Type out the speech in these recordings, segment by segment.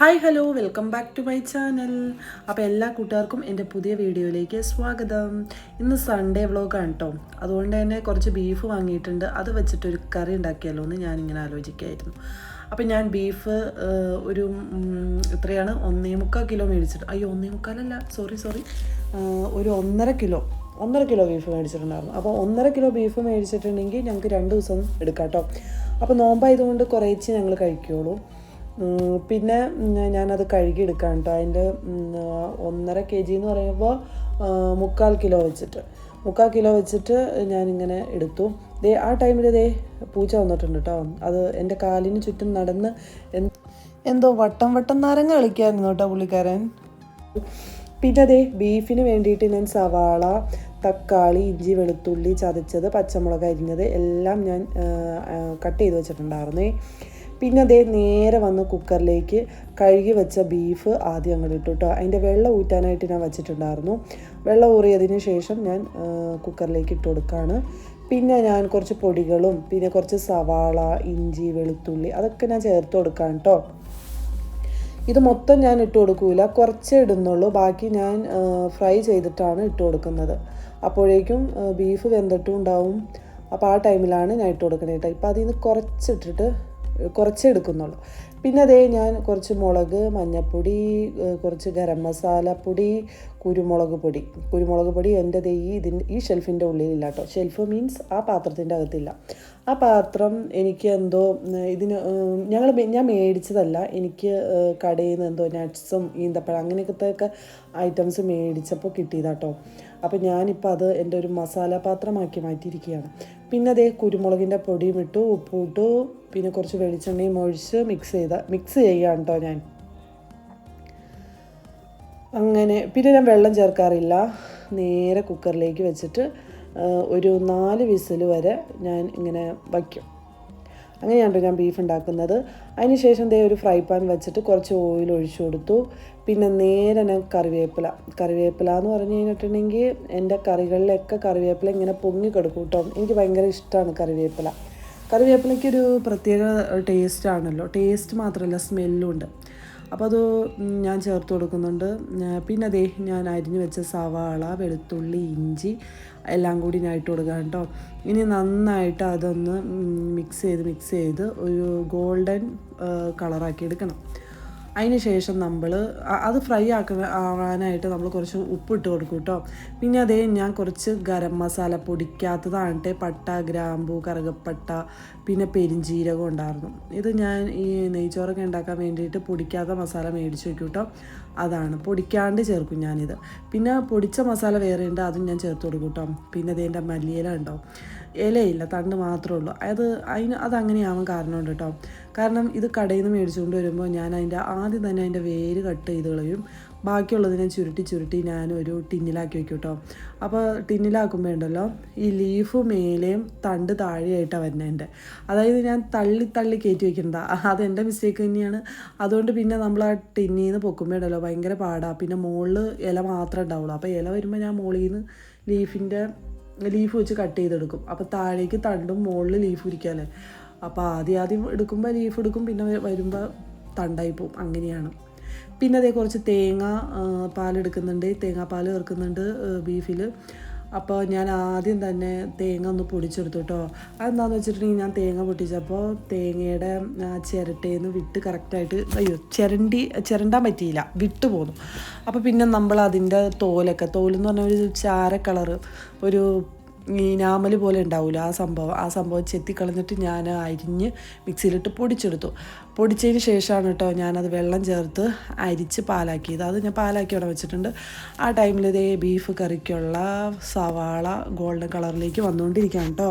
Hi hello welcome back to my channel. അപ്പോൾ എല്ലാ കൂട്ടുകാർക്കും എൻ്റെ പുതിയ വീഡിയോയിലേക്ക് സ്വാഗതം. ഇന്ന് സൺഡേ വ്ളോഗാണ് കേട്ടോ. അതുകൊണ്ട് തന്നെ കുറച്ച് ബീഫ് വാങ്ങിയിട്ടുണ്ട്. അത് വെച്ചിട്ടൊരു കറി ഉണ്ടാക്കിയാലോ എന്ന് ഞാനിങ്ങനെ ആലോചിക്കുകയായിരുന്നു. അപ്പോൾ ഞാൻ ബീഫ് ഒരു എത്രയാണ് 1.25 കിലോ മേടിച്ചിട്ട്, 1.25 സോറി ഒരു 1.5 കിലോ ബീഫ് മേടിച്ചിട്ടുണ്ടായിരുന്നു. അപ്പോൾ 1.5 കിലോ ബീഫ് മേടിച്ചിട്ടുണ്ടെങ്കിൽ ഞങ്ങൾക്ക് 2 ദിവസം എടുക്കാം കേട്ടോ. അപ്പോൾ നോമ്പായതുകൊണ്ട് കുറേച്ച് ഞങ്ങൾ കഴിക്കുകയുള്ളൂ. പിന്നെ ഞാനത് കഴുകിയെടുക്കാം കേട്ടോ. അതിൻ്റെ 1.5 kg എന്ന് പറയുമ്പോൾ 3/4 കിലോ വെച്ചിട്ട് ഞാനിങ്ങനെ എടുത്തു. ആ ടൈമിൽ പൂച്ച വന്നിട്ടുണ്ട് കേട്ടോ. അത് എൻ്റെ കാലിന് ചുറ്റും നടന്ന് എന്തോ വട്ടം നാരങ്ങ കളിക്കായിരുന്നു കേട്ടോ പുള്ളിക്കാരൻ. പിന്നെ ബീഫിന് വേണ്ടിയിട്ട് ഞാൻ സവാള, തക്കാളി, ഇഞ്ചി, വെളുത്തുള്ളി ചതച്ചത്, പച്ചമുളക് അരിഞ്ഞത് എല്ലാം ഞാൻ കട്ട് ചെയ്ത് വെച്ചിട്ടുണ്ടായിരുന്നേ. പിന്നെ നേരെ വന്ന് കുക്കറിലേക്ക് കഴുകി വെച്ച ബീഫ് ആദ്യം അങ്ങോട്ട് ഇട്ടു കേട്ടോ. അതിൻ്റെ വെള്ളം ഊറ്റാനായിട്ട് ഞാൻ വെച്ചിട്ടുണ്ടായിരുന്നു. വെള്ളം ഊറിയതിന് ശേഷം ഞാൻ കുക്കറിലേക്ക് ഇട്ട് കൊടുക്കുകയാണ്. പിന്നെ ഞാൻ കുറച്ച് പൊടികളും പിന്നെ കുറച്ച് സവാള, ഇഞ്ചി, വെളുത്തുള്ളി അതൊക്കെ ഞാൻ ചേർത്ത് കൊടുക്കാം കേട്ടോ. ഇത് മൊത്തം ഞാൻ ഇട്ട് കൊടുക്കില്ല, കുറച്ചേ ഇടുന്നുള്ളൂ. ബാക്കി ഞാൻ ഫ്രൈ ചെയ്തിട്ടാണ് ഇട്ട് കൊടുക്കുന്നത്. അപ്പോഴേക്കും ബീഫ് വെന്തിട്ടും ഉണ്ടാവും. അപ്പോൾ ആ ടൈമിലാണ് ഞാൻ ഇട്ട് കൊടുക്കണേ കേട്ടോ. ഇപ്പോൾ അതിൽ നിന്ന് കുറച്ചേ എടുക്കുന്നുള്ളൂ. പിന്നെ ഞാൻ കുറച്ച് മുളക്, മഞ്ഞൾപ്പൊടി, കുറച്ച് ഗരം മസാലപ്പൊടി, കുരുമുളക് പൊടി എൻ്റെ ഈ ഷെൽഫിൻ്റെ ഉള്ളിലില്ല കേട്ടോ. ഷെൽഫ് മീൻസ് ആ പാത്രത്തിൻ്റെ അകത്തില്ല. ആ പാത്രം എനിക്ക് എന്തോ ഞാൻ മേടിച്ചതല്ല. എനിക്ക് കടയിൽ നിന്ന് എന്തോ നട്ട്സും ഈന്തപ്പഴം അങ്ങനെയൊക്കെ ഐറ്റംസ് മേടിച്ചപ്പോൾ കിട്ടിയതാട്ടോ. അപ്പോൾ ഞാനിപ്പോൾ അത് എൻ്റെ ഒരു മസാല പാത്രമാക്കി മാറ്റിയിരിക്കുകയാണ്. പിന്നെ കുരുമുളകിൻ്റെ പൊടിയും ഇട്ടു, ഉപ്പും ഇട്ടു, പിന്നെ കുറച്ച് വെളിച്ചെണ്ണയും ഒഴിച്ച് മിക്സ് ചെയ്യാൻ കേട്ടോ ഞാൻ. അങ്ങനെ പിന്നെ ഞാൻ വെള്ളം ചേർക്കാറില്ല. നേരെ കുക്കറിലേക്ക് വെച്ചിട്ട് ഒരു 4 വിസിൽ വരെ ഞാൻ ഇങ്ങനെ വയ്ക്കും. അങ്ങനെയാണ് ഞാൻ ബീഫ് ഉണ്ടാക്കുന്നത്. അതിന് ശേഷം ഒരു ഫ്രൈ പാൻ വെച്ചിട്ട് കുറച്ച് ഓയിൽ ഒഴിച്ചു കൊടുത്തു. പിന്നെ നേരെ ഞാൻ കറിവേപ്പില എന്ന് പറഞ്ഞു കഴിഞ്ഞിട്ടുണ്ടെങ്കിൽ എൻ്റെ കറികളിലൊക്കെ കറിവേപ്പില ഇങ്ങനെ പൊങ്ങി കിടക്കും കേട്ടോ. എനിക്ക് ഭയങ്കര ഇഷ്ടമാണ് കറിവേപ്പിലയ്ക്കൊരു പ്രത്യേക ടേസ്റ്റാണല്ലോ. ടേസ്റ്റ് മാത്രമല്ല, സ്മെല്ലും ഉണ്ട്. അപ്പോൾ അത് ഞാൻ ചേർത്ത് കൊടുക്കുന്നുണ്ട്. പിന്നെ ഞാൻ അരിഞ്ഞു വെച്ച സവാള, വെളുത്തുള്ളി, ഇഞ്ചി എല്ലാം കൂടി ഞാൻ ഇട്ട് കൊടുക്കാം കേട്ടോ. ഇനി നന്നായിട്ട് അതൊന്ന് മിക്സ് ചെയ്ത് ഒരു ഗോൾഡൻ കളറാക്കി എടുക്കണം. അതിന് ശേഷം നമ്മൾ അത് ഫ്രൈ ആവാനായിട്ട് നമ്മൾ കുറച്ച് ഉപ്പിട്ട് കൊടുക്കും കേട്ടോ. പിന്നെ ഞാൻ കുറച്ച് ഗരം മസാല പൊടിക്കാത്തതാണ് പട്ട, ഗ്രാമ്പൂ, കറുകപ്പട്ട, പിന്നെ പെരിഞ്ചീരകം ഉണ്ടായിരുന്നു. ഇത് ഞാൻ ഈ നെയ്ച്ചോറൊക്കെ ഉണ്ടാക്കാൻ വേണ്ടിയിട്ട് പൊടിക്കാത്ത മസാല മേടിച്ച് വയ്ക്കും കേട്ടോ. അതാണ് പൊടിക്കാണ്ട് ചേർക്കും ഞാനിത്. പിന്നെ പൊടിച്ച മസാല വേറെ ഉണ്ട്, അതും ഞാൻ ചേർത്ത് കൊടുക്കും കേട്ടോ. പിന്നെ എൻ്റെ മല്ലിയില ഉണ്ടാവും, ഇലയില്ല, തണ്ട് മാത്രമേ ഉള്ളൂ. അതങ്ങനെയാവാൻ കാരണമുണ്ട് കേട്ടോ. കാരണം ഇത് കടയിൽ നിന്ന് മേടിച്ചുകൊണ്ട് വരുമ്പോൾ ഞാൻ ആദ്യം തന്നെ അതിൻ്റെ വേര് കട്ട് ചെയ്ത് കളയും. ബാക്കിയുള്ളതിനെ ചുരുട്ടി ഞാൻ ഒരു ടിന്നിലാക്കി വയ്ക്കും കേട്ടോ. അപ്പോൾ ടിന്നിലാക്കുമ്പോൾ ഉണ്ടല്ലോ, ഈ ലീഫ് മേലെയും തണ്ട് താഴെയായിട്ടാണ് വരുന്നത്. അതായത് ഞാൻ തള്ളി കയറ്റി വയ്ക്കണ്ട, അതെൻ്റെ മിസ്റ്റേക്ക് തന്നെയാണ്. അതുകൊണ്ട് പിന്നെ നമ്മൾ ആ ടിന്നിൽ നിന്ന് പൊക്കുമ്പോൾ ഉണ്ടല്ലോ ഭയങ്കര പാടാണ്. പിന്നെ മുകളിൽ ഇല മാത്രമേ ഉണ്ടാവുള്ളൂ. അപ്പോൾ ഇല വരുമ്പോൾ ഞാൻ മുകളിൽ നിന്ന് ലീഫ് വെച്ച് കട്ട് ചെയ്തെടുക്കും. അപ്പോൾ താഴേക്ക് തണ്ടും മുകളിൽ ലീഫ് ഇരിക്കാമല്ലേ. അപ്പോൾ ആദ്യം എടുക്കുമ്പോൾ ലീഫ് എടുക്കും, പിന്നെ വരുമ്പോൾ തണ്ടായി പോവും. അങ്ങനെയാണ്. പിന്നെ കുറച്ച് തേങ്ങാപ്പാൽ ചേർക്കുന്നുണ്ട് ബീഫിൽ. അപ്പോൾ ഞാൻ ആദ്യം തന്നെ തേങ്ങ ഒന്ന് പൊടിച്ചെടുത്തു കേട്ടോ. അതെന്താണെന്ന് വെച്ചിട്ടുണ്ടെങ്കിൽ ഞാൻ തേങ്ങ പൊട്ടിച്ചപ്പോൾ തേങ്ങയുടെ ചിരട്ടയിൽ നിന്ന് വിട്ട് കറക്റ്റായിട്ട് ചിരണ്ടാൻ പറ്റിയില്ല, വിട്ടു പോന്നു. അപ്പോൾ പിന്നെ നമ്മൾ അതിൻ്റെ തോലെന്ന് പറഞ്ഞാൽ ഒരു ചാര കളറ്, ഒരു ഇനാമൽ പോലെ ഉണ്ടാവില്ല, ആ സംഭവം ചെത്തിക്കളഞ്ഞിട്ട് ഞാൻ അരിഞ്ഞ് മിക്സിയിലിട്ട് പൊടിച്ചതിന് ശേഷമാണ് കേട്ടോ ഞാനത് വെള്ളം ചേർത്ത് അരിച്ച് പാലാക്കിയത്. അത് ഞാൻ പാലാക്കി അവിടെ വെച്ചിട്ടുണ്ട്. ആ ടൈമിൽ ബീഫ് കറിക്കുള്ള സവാള ഗോൾഡൻ കളറിലേക്ക് വന്നുകൊണ്ടിരിക്കുകയാണ് കേട്ടോ.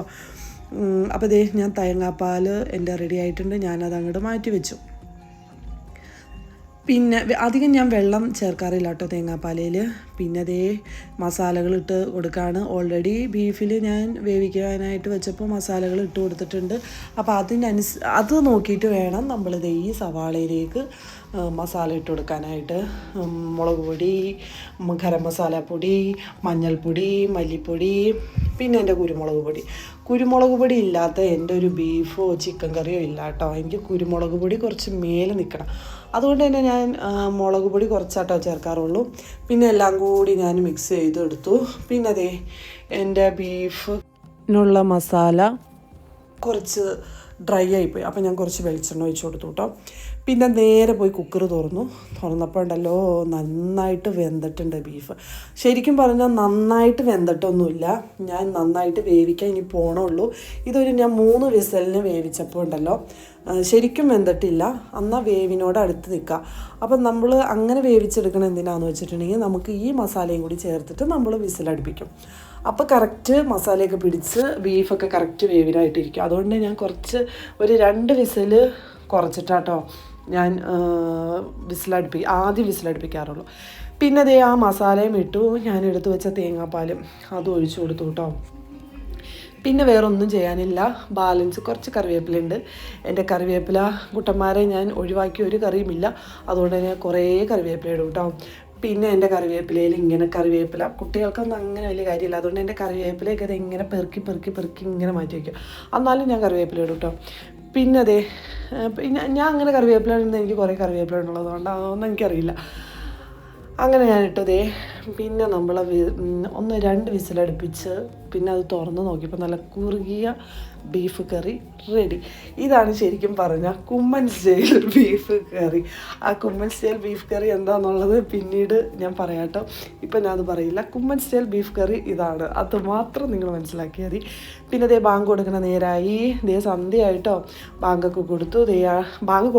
അപ്പോൾ ഞാൻ തേങ്ങാപ്പാൽ എൻ്റെ റെഡി ആയിട്ടുണ്ട്. ഞാനത് അങ്ങോട്ട് മാറ്റി വെച്ചു. പിന്നെ അധികം ഞാൻ വെള്ളം ചേർക്കാറില്ല കേട്ടോ തേങ്ങാപ്പാലയിൽ. പിന്നെ മസാലകൾ ഇട്ട് കൊടുക്കുകയാണ്. ഓൾറെഡി ബീഫിൽ ഞാൻ വേവിക്കാനായിട്ട് വെച്ചപ്പോൾ മസാലകൾ ഇട്ട് കൊടുത്തിട്ടുണ്ട്. അപ്പോൾ അത് നോക്കിയിട്ട് വേണം നമ്മൾ ഈ സവാളയിലേക്ക് മസാല ഇട്ട് കൊടുക്കാനായിട്ട്. മുളക് പൊടി, ഗരം മസാലപ്പൊടി, മഞ്ഞൾപ്പൊടി, മല്ലിപ്പൊടി, പിന്നെ എൻ്റെ കുരുമുളക് പൊടി ഇല്ലാത്ത എൻ്റെ ഒരു ബീഫോ ചിക്കൻ കറിയോ ഇല്ല കേട്ടോ. എനിക്ക് കുരുമുളക് പൊടി കുറച്ച് മേലെ നിൽക്കണം. അതുകൊണ്ട് തന്നെ ഞാൻ മുളക് പൊടി കുറച്ചാട്ടോ ചേർക്കാറുള്ളൂ. പിന്നെ എല്ലാം കൂടി ഞാൻ മിക്സ് ചെയ്തെടുത്തു. പിന്നെ അതേ എൻ്റെ ബീഫിനുള്ള മസാല കുറച്ച് ഡ്രൈ ആയിപ്പോയി. അപ്പോൾ ഞാൻ കുറച്ച് വെളിച്ചെണ്ണ ഒഴിച്ച് കൊടുത്തു കേട്ടോ. പിന്നെ നേരെ പോയി കുക്കർ തുറന്നപ്പോൾ ഉണ്ടല്ലോ നന്നായിട്ട് വെന്തിട്ടുണ്ട് ബീഫ്. ശരിക്കും പറഞ്ഞാൽ നന്നായിട്ട് വെന്തിട്ടൊന്നുമില്ല, ഞാൻ നന്നായിട്ട് വേവിക്കാൻ ഇനി പോകണുള്ളൂ. ഞാൻ 3 വിസലിന് വേവിച്ചപ്പോൾ ഉണ്ടല്ലോ ശരിക്കും വെന്തിട്ടില്ല. എന്നാൽ വേവിനോട് അടുത്ത് നിൽക്കുക. അപ്പം നമ്മൾ അങ്ങനെ വേവിച്ചെടുക്കണം എന്തിനാണെന്ന് വെച്ചിട്ടുണ്ടെങ്കിൽ നമുക്ക് ഈ മസാലയും കൂടി ചേർത്തിട്ട് നമ്മൾ വിസിലടുപ്പിക്കും. അപ്പോൾ കറക്റ്റ് മസാലയൊക്കെ പിടിച്ച് ബീഫൊക്കെ കറക്റ്റ് വേവിനായിട്ടിരിക്കും. അതുകൊണ്ട് ഞാൻ ഒരു 2 വിസിൽ കുറച്ചിട്ടാട്ടോ ഞാൻ ആദ്യം വിസിലടുപ്പിക്കാറുള്ളൂ. പിന്നെ അതേ ആ മസാലയും ഇട്ടു. ഞാൻ എടുത്തു വെച്ച തേങ്ങാപ്പാലും അതും ഒഴിച്ചു കൊടുത്തു കേട്ടോ. പിന്നെ വേറൊന്നും ചെയ്യാനില്ല. ബാലൻസ് കുറച്ച് കറിവേപ്പിലുണ്ട്. എൻ്റെ കറിവേപ്പില കുട്ടന്മാരെ ഞാൻ ഒഴിവാക്കി ഒരു കറിയുമില്ല, അതുകൊണ്ട് തന്നെ കുറേ കറിവേപ്പില ഇടും കേട്ടോ. പിന്നെ എൻ്റെ കറിവേപ്പിലയിൽ ഇങ്ങനെ കറിവേപ്പില കുട്ടികൾക്കൊന്നും അങ്ങനെ വലിയ കാര്യമില്ല, അതുകൊണ്ട് എൻ്റെ കറിവേപ്പിലയൊക്കെ അത് ഇങ്ങനെ പെറുക്കി ഇങ്ങനെ മാറ്റി വയ്ക്കും. എന്നാലും ഞാൻ കറിവേപ്പില ഇടും കേട്ടോ. പിന്നെ ഞാൻ അങ്ങനെ കറിവേപ്പില ഇടുന്നത് എനിക്ക് കുറേ കറിവേപ്പില ഉള്ളതുകൊണ്ട് അതൊന്നും എനിക്കറിയില്ല. അങ്ങനെ ഞാനിട്ടതേ. പിന്നെ നമ്മൾ 1-2 വിസിലടുപ്പിച്ച് പിന്നെ അത് തുറന്ന് നോക്കിയപ്പോൾ നല്ല കുറുകിയ ബീഫ് കറി റെഡി. ഇതാണ് ശരിക്കും പറഞ്ഞാൽ കുമ്മൻ സ്റ്റൈൽ ബീഫ് കറി. ആ കുമ്മൻ സ്റ്റൈൽ ബീഫ് കറി എന്താണെന്നുള്ളത് പിന്നീട് ഞാൻ പറയാം കേട്ടോ. ഇപ്പം ഞാൻ അത് പറയില്ല. കുമ്മൻ സ്റ്റൈൽ ബീഫ് കറി ഇതാണ്, അത് മാത്രം നിങ്ങൾ മനസ്സിലാക്കിയാൽ മതി. പിന്നെ ബാങ്ക് കൊടുക്കണ നേരായി. സന്ധ്യയായിട്ടോ. ബാങ്കൊക്കെ കൊടുത്തു. ബാങ്ക്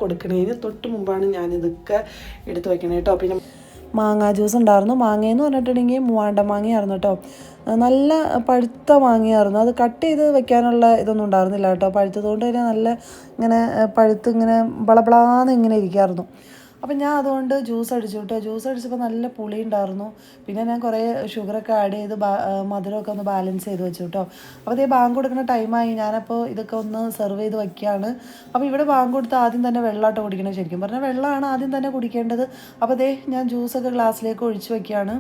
കൊടുക്കണതിന് തൊട്ട് മുമ്പാണ് ഞാനിതൊക്കെ എടുത്ത് വയ്ക്കണേ കേട്ടോ. പിന്നെ മാങ്ങാ ജ്യൂസ് ഉണ്ടായിരുന്നു. മാങ്ങയെന്ന് പറഞ്ഞിട്ടുണ്ടെങ്കിൽ മൂവാണ്ട മാങ്ങയായിരുന്നു കേട്ടോ. നല്ല പഴുത്ത മാങ്ങയായിരുന്നു. അത് കട്ട് ചെയ്ത് വെക്കാനുള്ള ഇതൊന്നും ഉണ്ടായിരുന്നില്ല കേട്ടോ. പഴുത്തതുകൊണ്ട് തന്നെ നല്ല ഇങ്ങനെ പഴുത്ത് ഇങ്ങനെ ബളബളാന്ന് ഇങ്ങനെ ഇരിക്കുമായിരുന്നു. അപ്പം ഞാൻ അതുകൊണ്ട് ജ്യൂസ് അടിച്ചു കേട്ടോ. ജ്യൂസ് അടിച്ചപ്പോൾ നല്ല പുളി ഉണ്ടായിരുന്നു. പിന്നെ ഞാൻ കുറേ ഷുഗറൊക്കെ ആഡ് ചെയ്ത് മധുരമൊക്കെ ഒന്ന് ബാലൻസ് ചെയ്ത് വെച്ചു കേട്ടോ. അപ്പോൾ ബാങ്ക് കൊടുക്കുന്ന ടൈമായി. ഞാനപ്പോൾ ഇതൊക്കെ ഒന്ന് സെർവ് ചെയ്ത് വയ്ക്കുകയാണ്. അപ്പോൾ ഇവിടെ ബാങ്ക് കൊടുത്ത് ആദ്യം തന്നെ വെള്ളമായിട്ട് കുടിക്കണം. ശരിക്കും പറഞ്ഞാൽ വെള്ളമാണ് ആദ്യം തന്നെ കുടിക്കേണ്ടത്. അപ്പോൾ ഞാൻ ജ്യൂസൊക്കെ ഗ്ലാസ്സിലേക്ക് ഒഴിച്ച് വയ്ക്കുകയാണ്.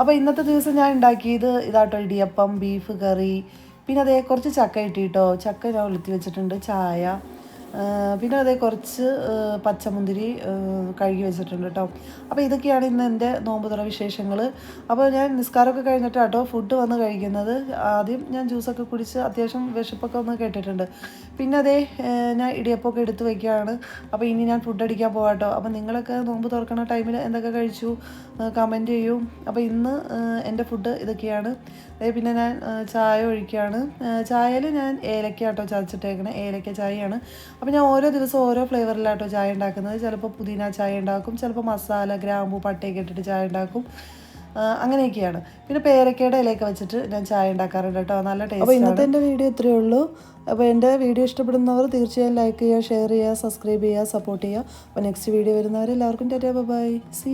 അപ്പോൾ ഇന്നത്തെ ദിവസം ഞാൻ ഉണ്ടാക്കിയത് ഇതാട്ടോ, ഇടിയപ്പം, ബീഫ് കറി, പിന്നെ കുറച്ച് ചക്ക കിട്ടിയിട്ടോ. ചക്ക ഞാൻ ഉളുത്തി വെച്ചിട്ടുണ്ട്, ചായ, പിന്നെ കുറച്ച് പച്ചമുന്തിരി കഴുകി വെച്ചിട്ടുണ്ട് കേട്ടോ. അപ്പോൾ ഇതൊക്കെയാണ് ഇന്ന് എൻ്റെ നോമ്പ് തുറ വിശേഷങ്ങൾ. അപ്പോൾ ഞാൻ നിസ്കാരമൊക്കെ കഴിഞ്ഞിട്ടാട്ടോ ഫുഡ് വന്ന് കഴിക്കുന്നത്. ആദ്യം ഞാൻ ജ്യൂസൊക്കെ കുടിച്ച് അത്യാവശ്യം വിശപ്പൊക്കെ ഒന്ന് കേട്ടിട്ടുണ്ട്. പിന്നെ ഞാൻ ഇടിയപ്പമൊക്കെ എടുത്ത് വയ്ക്കുകയാണ്. അപ്പോൾ ഇനി ഞാൻ ഫുഡ് അടിക്കാൻ പോകാട്ടോ. അപ്പോൾ നിങ്ങളൊക്കെ നോമ്പ് തുറക്കുന്ന ടൈമിൽ എന്തൊക്കെ കഴിച്ചു കമൻറ്റ് ചെയ്യൂ. അപ്പോൾ ഇന്ന് എൻ്റെ ഫുഡ് ഇതൊക്കെയാണ്. പിന്നെ ഞാൻ ചായ ഒഴിക്കുകയാണ്. ചായയിൽ ഞാൻ ഏലക്കയാട്ടോ ചതച്ചിട്ടേക്കണേ, ഏലക്ക ചായയാണ്. അപ്പോൾ ഞാൻ ഓരോ ദിവസവും ഓരോ ഫ്ലേവറിലാട്ടോ ചായ ഉണ്ടാക്കുന്നത്. ചിലപ്പോൾ പുതിന ചായ ഉണ്ടാക്കും, ചിലപ്പോൾ മസാല, ഗ്രാമ്പൂ, പട്ടയൊക്കെ ഇട്ടിട്ട് ചായ ഉണ്ടാക്കും. അങ്ങനെയൊക്കെയാണ്. പിന്നെ പേരക്കയുടെ ഇലയൊക്കെ വെച്ചിട്ട് ഞാൻ ചായ ഉണ്ടാക്കാറുണ്ട് കേട്ടോ. നല്ല ടേസ്റ്റ്. അപ്പോൾ ഇന്നത്തെ എൻ്റെ വീഡിയോ ഇത്രയേ ഉള്ളൂ. അപ്പോൾ എൻ്റെ വീഡിയോ ഇഷ്ടപ്പെടുന്നവർ തീർച്ചയായും ലൈക്ക് ചെയ്യുക, ഷെയർ ചെയ്യുക, സബ്സ്ക്രൈബ് ചെയ്യുക, സപ്പോർട്ട് ചെയ്യുക. അപ്പോൾ നെക്സ്റ്റ് വീഡിയോ വരുന്നവരെല്ലാവർക്കും ടാറ്റാ ബൈ. സി